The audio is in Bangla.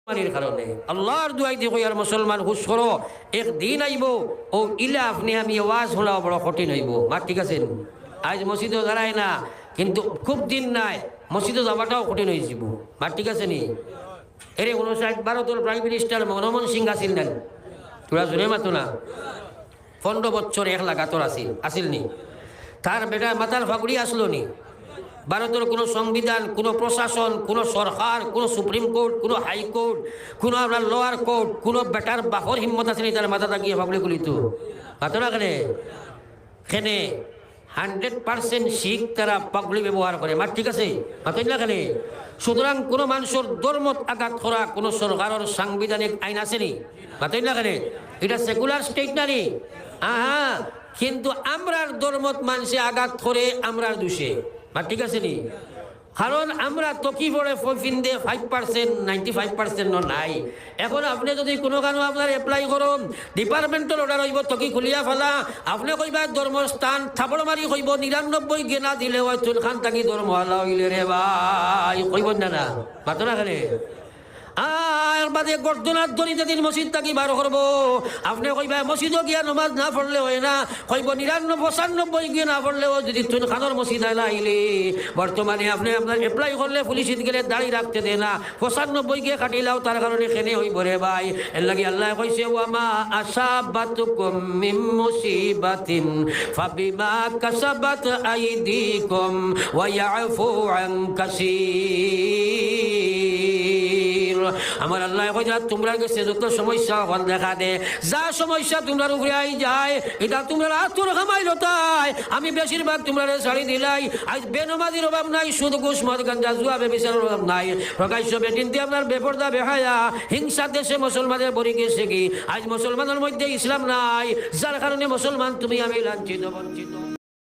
মানির কারণে আল্লাহর দুয়াই দিয়ে কই আর মুসলমান হুশ করো, একদিন আইব ও ইলা আপনি আমি আওয়াজ শোনাও বড় কঠিন হইব। মা ঠিক আছেন? আজ মসজিদে দাঁড়ায় না, কিন্তু খুব দিন নাই মসজিদে যাওয়াটাও কঠিন হয়ে যাব। মা ঠিক আছে নি? এরে 59-12 প্রাইম মিনিস্টার মনমোহন সিং আসিল না? তোরা জোরে মাতো না। 15 বছর 1 লাগাতর আসিল নি? তার বেটা মাতার ফাগুড়ি আসলো নি? ভারতের কোনো সংবিধান, কোনো প্রশাসন, কোনো সরকার, কোনো সুপ্রিম কোর্ট, কোনো হাইকোর্ট, কোনো আপনার লোয়ার কোর্ট, কোনো বেটার বাপর হিম্মত আছে নি তার মাথা তাকিয়ে ভাবলে গুলিত মাতো না? কেনে 100% শিখ তারা পাগলি ব্যবহার করে। মার ঠিক আছে? মাতো না কেনে? সুতরাং কোনো মানুষের ধর্মত আঘাত করা কোনো সরকারের সাংবিধানিক আইন আছে নি? মাতো না কেনে? এটা সেকুলার স্টেট না নি? কিন্তু আমরার ধর্মত মানুষে আঘাত করে আমরার দোষে। মা ঠিক আছে নি? কারণ আমরা তকি পড়ে ফিন্দে 5% 95% নাই। এখন আপনি যদি কোনো কারণে আপনার এপ্লাই করুন, ডিপার্টমেন্টের অর্ডার হইব তকি খুলিয়া ফেলা, আপনি কইবা ধর্মস্থান থাপড় মারি কইব 99 গেনা দিলে হয় চুল খান থাকি ধর্ম হালা হইলে রে ভাই কইব না মাতো না কেন? আর বাদে গর্দনার দড়িতে দিন মসজিদ থাকি বার করবো, আপনি কইবা মসজিদও গিয়া নমাজ না পড়লে হয় না, কইব 99-95 গিয়ে না পড়লেও যদি তুন খানোর মসজিদ আইলে বর্তমানে আপনি আপনার এপ্লাই করলে পুলিশিত গেলে দাঁড়িয়ে রাখতে দে না, 95 গিয়ে কাটিলাও তার কারণে খেনে হইব রে ভাই। এর লাগি আল্লাহ কইছে ওয়ামা আসাবাতুকুম মিন মুসিবাতিন ফাবিমা কাসাবাত আইদিকুম ওয়া ইয়াফু আন কাসীর। আমার আল্লাহ কইরা তোমরা গেছে যত সমস্যা হল দেখা দে, যা সমস্যা তোমরা উপরে আই যায় এটা তোমরা আতুর খামাইলো তাই আমি বেশিরভাগ তোমরা ছাড়ি দিলাই। আজ বেনমাজির অভাব নাই, সুদ ঘুষ মদ গাঞ্জা জুয়া বেবিচারের অভাব নাই, প্রকাশ্য বেটিনতে আপনার বেপরদা বেহায়া হিংসা দেশে মুসলমানের বড়ি গেছে কি? আজ মুসলমানের মধ্যে ইসলাম নাই, যার কারণে মুসলমান তুমি আমি লাঞ্ছিত বঞ্চিত।